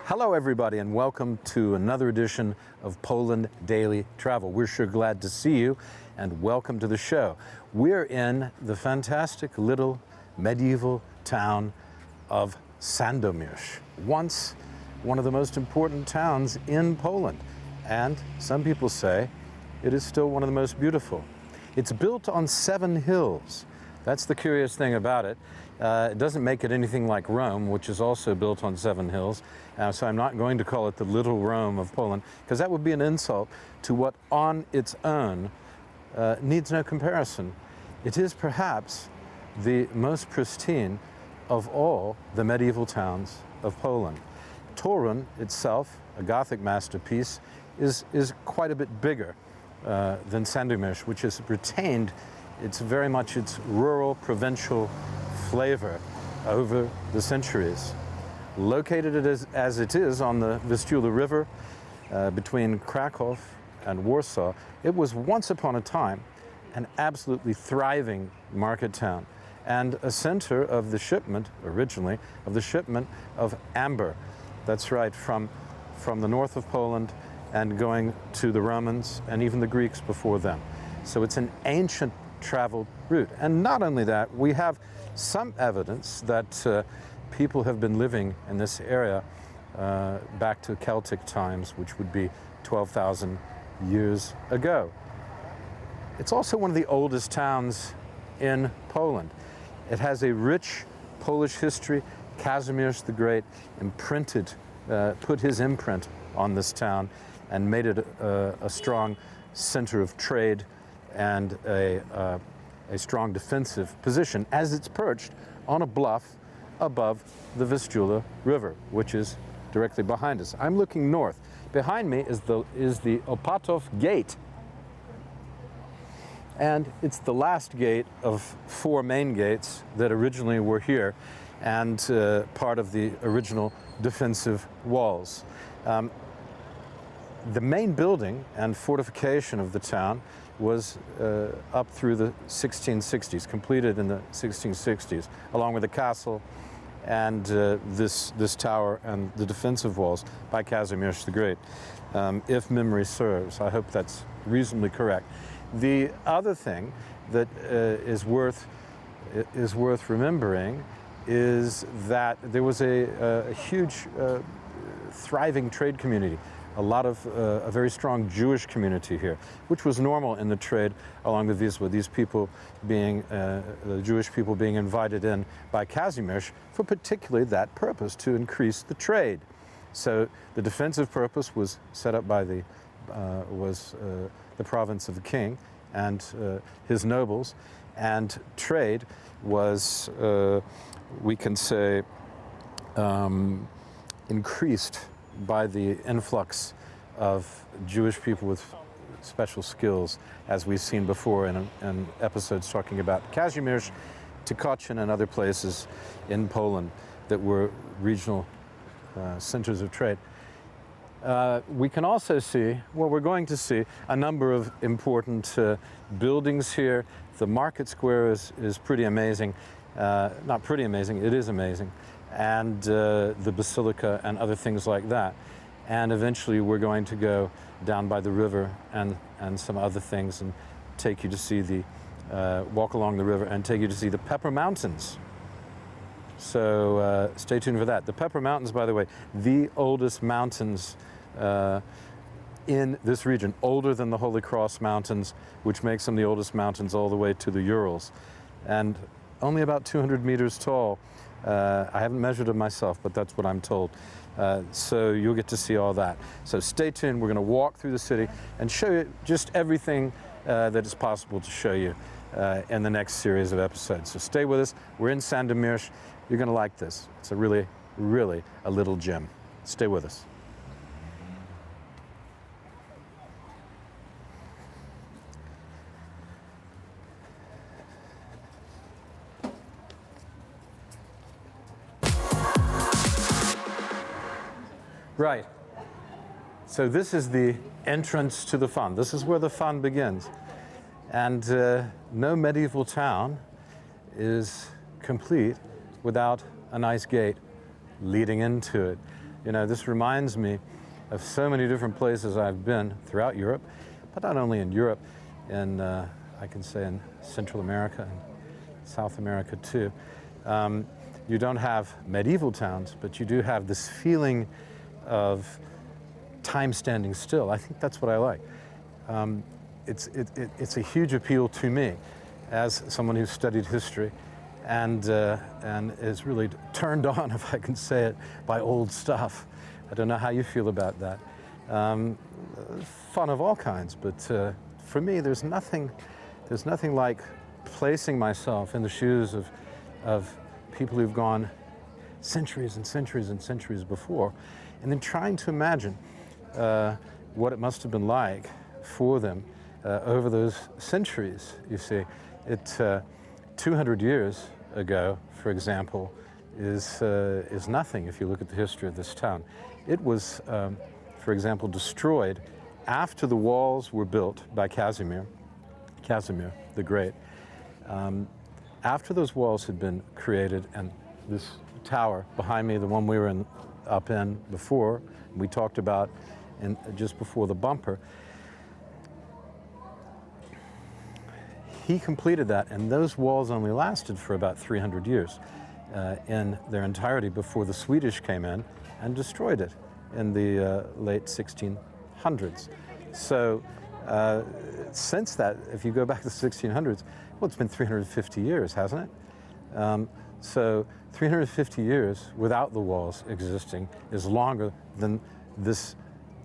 Hello everybody and welcome to another edition of Poland Daily Travel. We're sure glad to see you and welcome to the show. We're in the fantastic little medieval town of Sandomierz, once one of the most important towns in Poland, and some people say it is still one of the most beautiful. It's built on 7 hills. That's the curious thing about it. It doesn't make it anything like Rome, which is also built on 7 hills. So I'm not going to call it the Little Rome of Poland, because that would be an insult to what on its own needs no comparison. It is perhaps the most pristine of all the medieval towns of Poland. Torun itself, a Gothic masterpiece, is quite a bit bigger than Sandomierz, which has retained very much its rural, provincial flavor over the centuries. Located as it is on the Vistula River between Kraków and Warsaw, it was once upon a time an absolutely thriving market town and a center of the shipment, originally, of the shipment of amber. That's right, from the north of Poland and going to the Romans and even the Greeks before them. So it's an ancient traveled route. And not only that, we have some evidence that people have been living in this area back to Celtic times, which would be 12,000 years ago. It's also one of the oldest towns in Poland. It has a rich Polish history. Kazimierz the Great put his imprint on this town and made it a strong center of trade and a strong defensive position, as it's perched on a bluff above the Vistula River, which is directly behind us. I'm looking north. Behind me is the Opatów Gate, and it's the last gate of 4 main gates that originally were here and part of the original defensive walls. The main building and fortification of the town was up through the 1660s, completed in the 1660s, along with the castle and this tower and the defensive walls by Kazimierz the Great, if memory serves. I hope that's reasonably correct. The other thing that is worth remembering is that there was a huge thriving trade community. A very strong Jewish community here, which was normal in the trade along the Wisła. These people being, the Jewish people being invited in by Kazimierz for particularly that purpose, to increase the trade. So the defensive purpose was set up by the province of the king and his nobles, and trade was, we can say, increased by the influx of Jewish people with special skills, as we've seen before in episodes talking about Kazimierz, Tykocin, and other places in Poland that were regional centers of trade. We can also see, well, we're going to see a number of important buildings here. The market square is pretty amazing. Not pretty amazing, it is amazing. And the basilica and other things like that. And eventually we're going to go down by the river and some other things and take you to see walk along the river and take you to see the Pepper Mountains. So stay tuned for that. The Pepper Mountains, by the way, the oldest mountains in this region, older than the Holy Cross Mountains, which makes them the oldest mountains all the way to the Urals, and only about 200 meters tall. I haven't measured them myself, but that's what I'm told. So you'll get to see all that. So stay tuned. We're going to walk through the city and show you just everything that is possible to show you in the next series of episodes. So stay with us. We're in Sandomierz. You're going to like this. It's a really, really a little gem. Stay with us. Right. So this is the entrance to the fund. This is where the fund begins. And no medieval town is complete without a nice gate leading into it. You know, this reminds me of so many different places I've been throughout Europe, but not only in Europe, in, I can say in Central America and South America too. You don't have medieval towns, but you do have this feeling of time standing still. I think that's what I like. It's a huge appeal to me as someone who's studied history and is really turned on, if I can say it, by old stuff. I don't know how you feel about that. Fun of all kinds, but for me, there's nothing like placing myself in the shoes of people who've gone centuries and centuries and centuries before, and then trying to imagine what it must have been like for them over those centuries. You see, 200 years ago, for example, is nothing if you look at the history of this town. It was, for example, destroyed after the walls were built by Casimir the Great. After those walls had been created, and this tower behind me, the one we were up in before, we talked about just before the bumper, he completed that, and those walls only lasted for about 300 years in their entirety before the Swedish came in and destroyed it in the late 1600s. So since that, if you go back to the 1600s, well, it's been 350 years, hasn't it? So 350 years without the walls existing is longer than this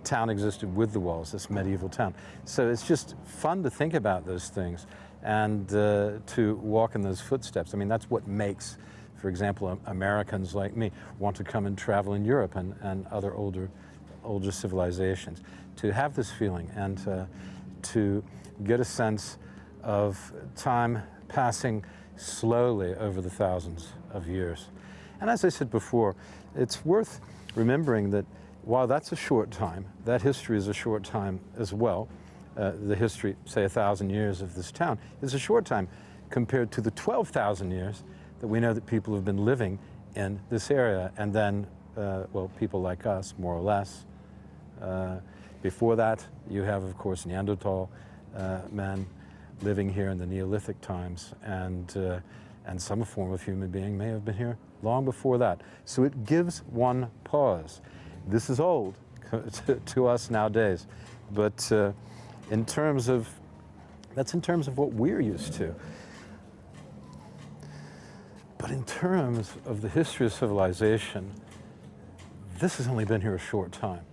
town existed with the walls, this medieval town. So it's just fun to think about those things and to walk in those footsteps. I mean, that's what makes, for example, Americans like me want to come and travel in Europe and other older civilizations, to have this feeling and to get a sense of time passing slowly over the thousands of years. And as I said before, it's worth remembering that while that's a short time, that history is a short time as well. The history, say 1,000 years of this town, is a short time compared to the 12,000 years that we know that people have been living in this area. And then, well, people like us, more or less. Before that, you have, of course, Neanderthal men living here in the Neolithic times, and some form of human being may have been here long before that. So it gives one pause. This is old to us nowadays, but in terms of what we're used to. But in terms of the history of civilization, this has only been here a short time,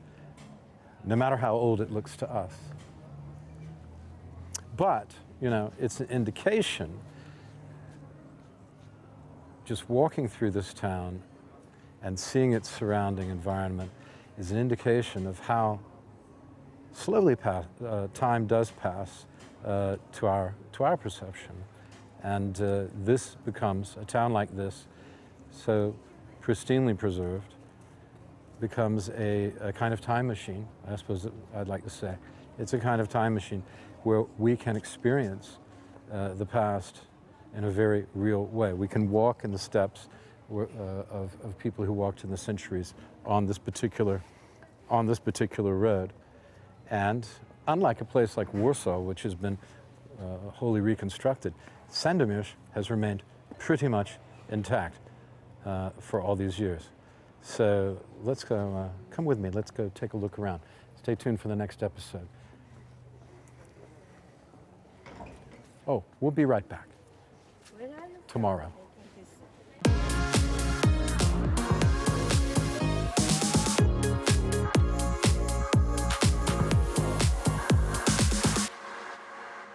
no matter how old it looks to us. But, you know, it's an indication, just walking through this town and seeing its surrounding environment is an indication of how slowly time does pass to our perception. And this becomes, a town like this, so pristinely preserved, becomes a kind of time machine, I suppose I'd like to say. It's a kind of time machine where we can experience the past in a very real way. We can walk in the steps of people who walked in the centuries on this particular road. And unlike a place like Warsaw, which has been wholly reconstructed, Sandomierz has remained pretty much intact for all these years. So let's go, come with me, let's go take a look around. Stay tuned for the next episode. Oh, we'll be right back tomorrow.